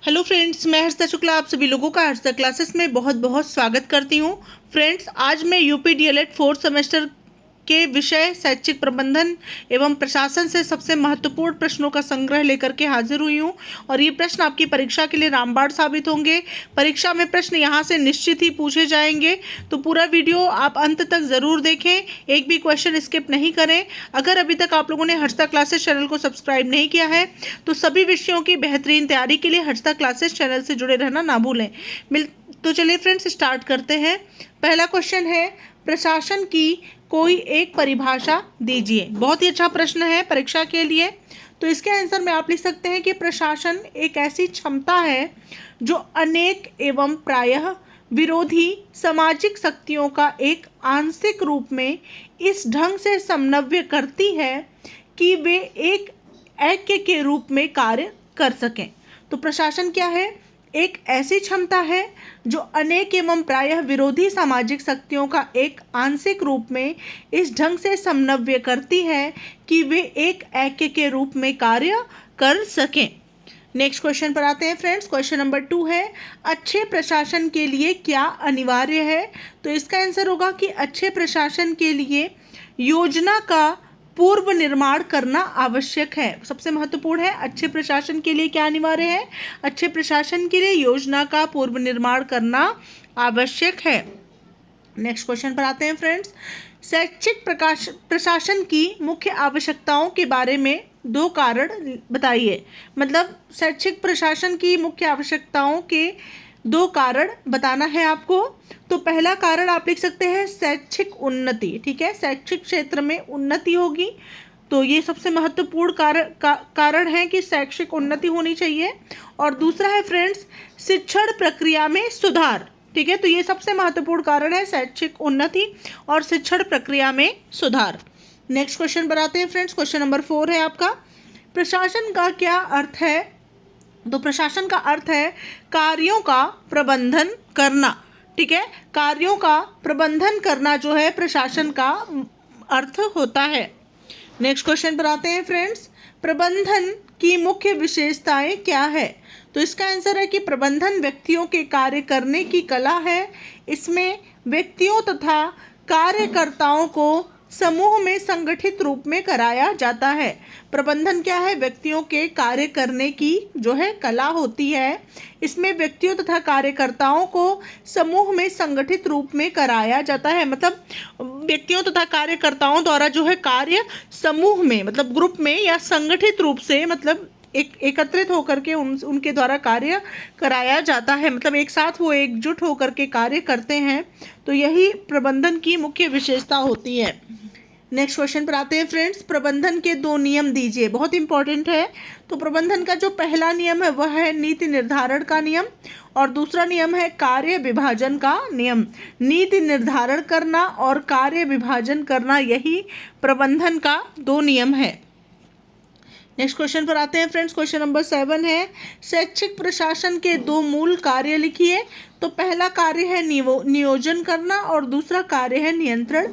Hello friends, मैं हर्षिता शुक्ला आप सभी लोगों का हर्षिता क्लासेस में बहुत बहुत स्वागत करती हूँ। फ्रेंड्स, आज मैं यूपी डीएलएड फोर्थ सेमेस्टर के विषय शैक्षिक प्रबंधन एवं प्रशासन से सबसे महत्वपूर्ण प्रश्नों का संग्रह लेकर के हाजिर हुई हूँ और ये प्रश्न आपकी परीक्षा के लिए रामबाण साबित होंगे। परीक्षा में प्रश्न यहाँ से निश्चित ही पूछे जाएंगे, तो पूरा वीडियो आप अंत तक ज़रूर देखें, एक भी क्वेश्चन स्किप नहीं करें। अगर अभी तक आप लोगों ने हर्षिता क्लासेस चैनल को सब्सक्राइब नहीं किया है तो सभी विषयों की बेहतरीन तैयारी के लिए हर्षिता क्लासेस चैनल से जुड़े रहना ना भूलें। तो चलिए फ्रेंड्स, स्टार्ट करते हैं। पहला क्वेश्चन है, प्रशासन की कोई एक परिभाषा दीजिए। बहुत ही अच्छा प्रश्न है परीक्षा के लिए। तो इसके आंसर में आप लिख सकते हैं कि प्रशासन एक ऐसी क्षमता है जो अनेक एवं प्रायः विरोधी सामाजिक शक्तियों का एक आंशिक रूप में इस ढंग से समन्वय करती है कि वे एक ऐक्य के रूप में कार्य कर सकें। तो प्रशासन क्या है? एक ऐसी क्षमता है जो अनेक एवं प्रायः विरोधी सामाजिक शक्तियों का एक आंशिक रूप में इस ढंग से समन्वय करती है कि वे एक ऐक्य के रूप में कार्य कर सकें। नेक्स्ट क्वेश्चन पर आते हैं फ्रेंड्स। क्वेश्चन नंबर 2 है, अच्छे प्रशासन के लिए क्या अनिवार्य है? तो इसका आंसर होगा कि अच्छे प्रशासन के लिए योजना का पूर्व निर्माण करना आवश्यक है। सबसे महत्वपूर्ण है, अच्छे प्रशासन के लिए क्या अनिवार्य है? अच्छे प्रशासन के लिए योजना का पूर्व निर्माण करना आवश्यक है। नेक्स्ट क्वेश्चन पर आते हैं फ्रेंड्स। शैक्षिक प्रशासन की मुख्य आवश्यकताओं के बारे में 2 कारण बताइए। मतलब शैक्षिक प्रशासन की मुख्य आवश्यकताओं के 2 कारण बताना है आपको। तो पहला कारण आप लिख सकते हैं शैक्षिक उन्नति। ठीक है, शैक्षिक क्षेत्र में उन्नति होगी, तो ये सबसे महत्वपूर्ण कारण है कि शैक्षिक उन्नति होनी चाहिए। और दूसरा है फ्रेंड्स शिक्षण प्रक्रिया में सुधार। ठीक है, तो ये सबसे महत्वपूर्ण कारण है, शैक्षिक उन्नति और शिक्षण प्रक्रिया में सुधार। नेक्स्ट क्वेश्चन पर आते हैं फ्रेंड्स। क्वेश्चन नंबर 4 है आपका, प्रशासन का क्या अर्थ है? तो प्रशासन का अर्थ है कार्यों का प्रबंधन करना। ठीक है, कार्यों का प्रबंधन करना जो है प्रशासन का अर्थ होता है। नेक्स्ट क्वेश्चन पर आते हैं फ्रेंड्स, प्रबंधन की मुख्य विशेषताएं क्या है? तो इसका आंसर है कि प्रबंधन व्यक्तियों के कार्य करने की कला है। इसमें व्यक्तियों तथा कार्यकर्ताओं को समूह में संगठित रूप में कराया जाता है। प्रबंधन क्या है? व्यक्तियों के कार्य करने की जो है कला होती है। इसमें व्यक्तियों तथा कार्यकर्ताओं को समूह में संगठित रूप में कराया जाता है। मतलब व्यक्तियों तथा कार्यकर्ताओं द्वारा जो है कार्य समूह में, मतलब ग्रुप में या संगठित रूप से, मतलब एकत्रित होकर के उनके द्वारा कार्य कराया जाता है। मतलब एक साथ वो एकजुट होकर के कार्य करते हैं, तो यही प्रबंधन की मुख्य विशेषता होती है। नेक्स्ट क्वेश्चन पर आते हैं फ्रेंड्स, प्रबंधन के 2 नियम दीजिए। बहुत इंपॉर्टेंट है। तो प्रबंधन का जो पहला नियम है वह है नीति निर्धारण का नियम और दूसरा नियम है कार्य विभाजन का नियम। नीति निर्धारण करना और कार्य विभाजन करना, यही प्रबंधन का 2 नियम है। नेक्स्ट क्वेश्चन पर आते हैं फ्रेंड्स। क्वेश्चन नंबर 7 है, शैक्षिक प्रशासन के 2 मूल कार्य लिखिए। तो पहला कार्य है नियोजन करना और दूसरा कार्य है नियंत्रण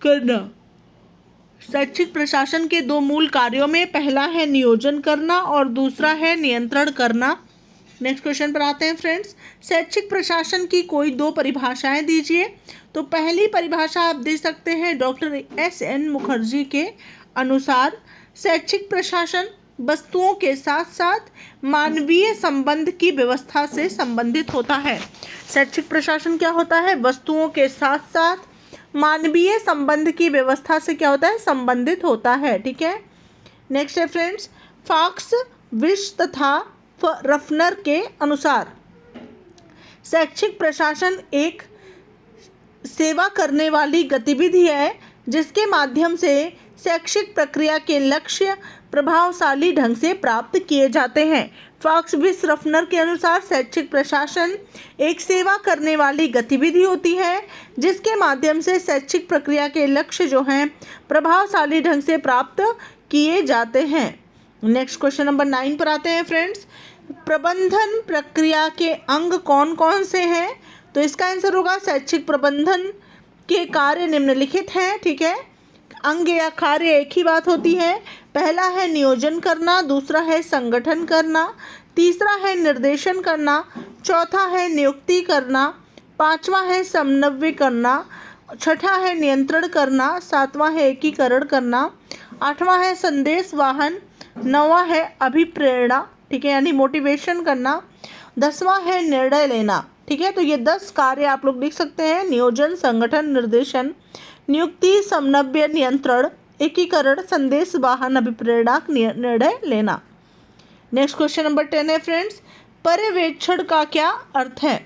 करना। शैक्षिक प्रशासन के 2 मूल कार्यों में पहला है नियोजन करना और दूसरा है नियंत्रण करना। नेक्स्ट क्वेश्चन पर आते हैं फ्रेंड्स, शैक्षिक प्रशासन की कोई 2 परिभाषाएं दीजिए। तो पहली परिभाषा आप दे सकते हैं डॉक्टर S.N. मुखर्जी के अनुसार, शैक्षिक प्रशासन वस्तुओं के साथ साथ मानवीय संबंध की व्यवस्था से संबंधित होता है। शैक्षिक प्रशासन क्या होता है? वस्तुओं के साथ साथ मानवीय संबंध की व्यवस्था से क्या होता है? संबंधित होता है। ठीक है। नेक्स्ट है फ्रेंड्स, फॉक्स, विश तथा रफनर के अनुसार शैक्षिक प्रशासन एक सेवा करने वाली गतिविधि है जिसके माध्यम से शैक्षिक प्रक्रिया के लक्ष्य प्रभावशाली ढंग से प्राप्त किए जाते हैं। फॉक्स, विश, रफनर के अनुसार शैक्षिक प्रशासन एक सेवा करने वाली गतिविधि होती है जिसके माध्यम से शैक्षिक प्रक्रिया के लक्ष्य जो हैं प्रभावशाली ढंग से प्राप्त किए जाते हैं। नेक्स्ट क्वेश्चन नंबर 9 पर आते हैं फ्रेंड्स, प्रबंधन प्रक्रिया के अंग कौन कौन से हैं? तो इसका आंसर होगा शैक्षिक प्रबंधन के कार्य निम्नलिखित हैं। ठीक है, अंग या कार्य एक ही बात होती है। पहला है नियोजन करना, दूसरा है संगठन करना, तीसरा है निर्देशन करना, चौथा है नियुक्ति करना, पांचवा है समन्वय करना, छठा है नियंत्रण करना, सातवां है एकीकरण करना, आठवां है संदेश वाहन, नौवां है अभिप्रेरणा, ठीक है, यानी मोटिवेशन करना, 10वां है निर्णय लेना। ठीक है, तो ये 10 कार्य आप लोग लिख सकते हैं। नियोजन, संगठन, निर्देशन, नियुक्ति, समन्वय, नियंत्रण, एकीकरण, संदेश वाहन, अभिप्रेरणा, निर्णय लेना। नेक्स्ट क्वेश्चन नंबर 10 है फ्रेंड्स, पर्यवेक्षण का क्या अर्थ है?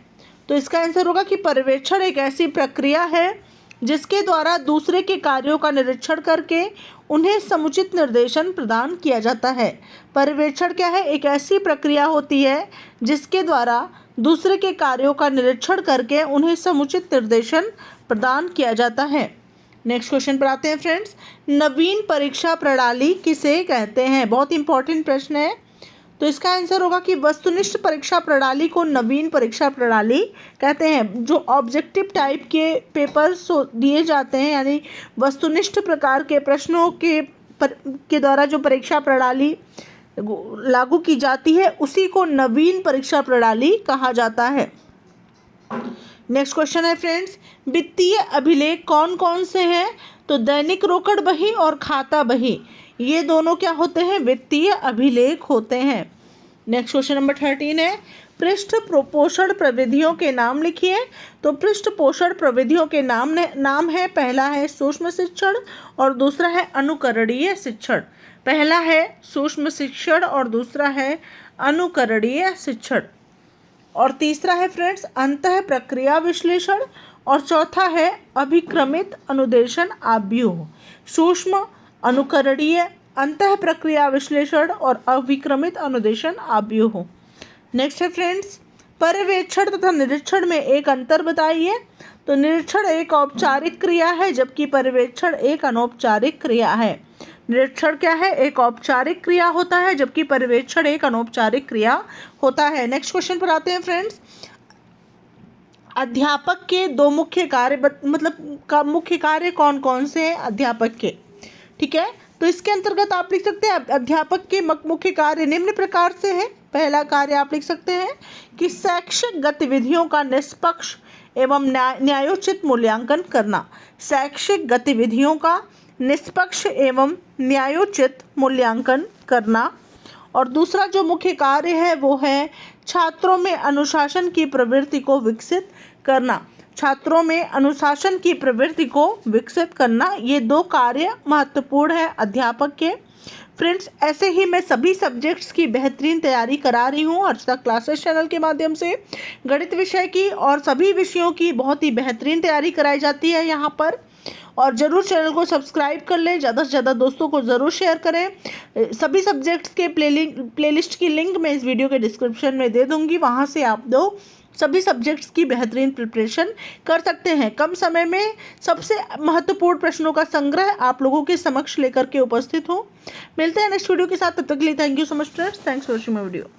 तो इसका आंसर होगा कि पर्यवेक्षण एक ऐसी प्रक्रिया है जिसके द्वारा दूसरे के कार्यों का निरीक्षण करके उन्हें समुचित निर्देशन प्रदान किया जाता है। पर्यवेक्षण क्या है? एक ऐसी प्रक्रिया होती है जिसके द्वारा दूसरे के कार्यों का निरीक्षण करके उन्हें समुचित निर्देशन प्रदान किया जाता है। नेक्स्ट क्वेश्चन पर आते हैं फ्रेंड्स, नवीन परीक्षा प्रणाली किसे कहते हैं? बहुत इंपॉर्टेंट प्रश्न है। तो इसका आंसर होगा कि वस्तुनिष्ठ परीक्षा प्रणाली को नवीन परीक्षा प्रणाली कहते हैं। जो ऑब्जेक्टिव टाइप के पेपर्स दिए जाते हैं, यानी वस्तुनिष्ठ प्रकार के प्रश्नों के द्वारा जो परीक्षा प्रणाली लागू की जाती है उसी को नवीन परीक्षा प्रणाली कहा जाता है। नेक्स्ट क्वेश्चन है फ्रेंड्स, वित्तीय अभिलेख कौन कौन से हैं? तो दैनिक रोकड़ बही और खाता बही, ये दोनों क्या होते हैं? वित्तीय अभिलेख होते हैं। नेक्स्ट क्वेश्चन नंबर 13 है, पृष्ठ पोषण प्रविधियों के नाम लिखिए। तो पृष्ठ पोषण प्रविधियों के नाम है, पहला है सूक्ष्म शिक्षण और दूसरा है अनुकरणीय शिक्षण। पहला है सूक्ष्म शिक्षण और दूसरा है अनुकरणीय शिक्षण, और तीसरा है फ्रेंड्स अंतः प्रक्रिया विश्लेषण, और चौथा है अभिक्रमित अनुदेशन आव्यूह। सूक्ष्म, अनुकरणीय, अंतः प्रक्रिया विश्लेषण और अभिक्रमित अनुदेशन आव्यूह। नेक्स्ट है फ्रेंड्स, पर्यवेक्षण तथा निरीक्षण में एक अंतर बताइए। तो निरीक्षण एक औपचारिक क्रिया है जबकि पर्यवेक्षण एक अनौपचारिक क्रिया है। निरीक्षण क्या है? एक औपचारिक क्रिया होता है जबकि पर्यवेक्षण एक अनौपचारिक क्रिया होता है। नेक्स्ट क्वेश्चन पर आते हैं फ्रेंड्स, अध्यापक के दो मुख्य कार्य मुख्य कार्य कौन कौन से हैं अध्यापक के? ठीक है, तो इसके अंतर्गत आप लिख सकते हैं अध्यापक के मुख्य कार्य निम्न प्रकार से है। पहला कार्य आप लिख सकते हैं कि शैक्षिक गतिविधियों का निष्पक्ष एवं न्यायोचित मूल्यांकन करना। शैक्षिक गतिविधियों का निष्पक्ष एवं न्यायोचित मूल्यांकन करना। और दूसरा जो मुख्य कार्य है वो है छात्रों में अनुशासन की प्रवृत्ति को विकसित करना। छात्रों में अनुशासन की प्रवृत्ति को विकसित करना, ये दो कार्य महत्वपूर्ण है अध्यापक के। फ्रेंड्स, ऐसे ही मैं सभी सब्जेक्ट्स की बेहतरीन तैयारी करा रही हूँ अर्चना क्लासेस चैनल के माध्यम से। गणित विषय की और सभी विषयों की बहुत ही बेहतरीन तैयारी कराई जाती है यहाँ पर, और ज़रूर चैनल को सब्सक्राइब कर लें, ज़्यादा से ज़्यादा दोस्तों को ज़रूर शेयर करें। सभी सब्जेक्ट्स के प्लेलिस्ट की लिंक मैं इस वीडियो के डिस्क्रिप्शन में दे दूँगी, वहाँ से आप सभी सब्जेक्ट्स की बेहतरीन प्रिपरेशन कर सकते हैं। कम समय में सबसे महत्वपूर्ण प्रश्नों का संग्रह आप लोगों के समक्ष लेकर के उपस्थित हूँ। मिलते हैं नेक्स्ट वीडियो के साथ, तब तक के लिए thank you so much friends, thanks for watching my video.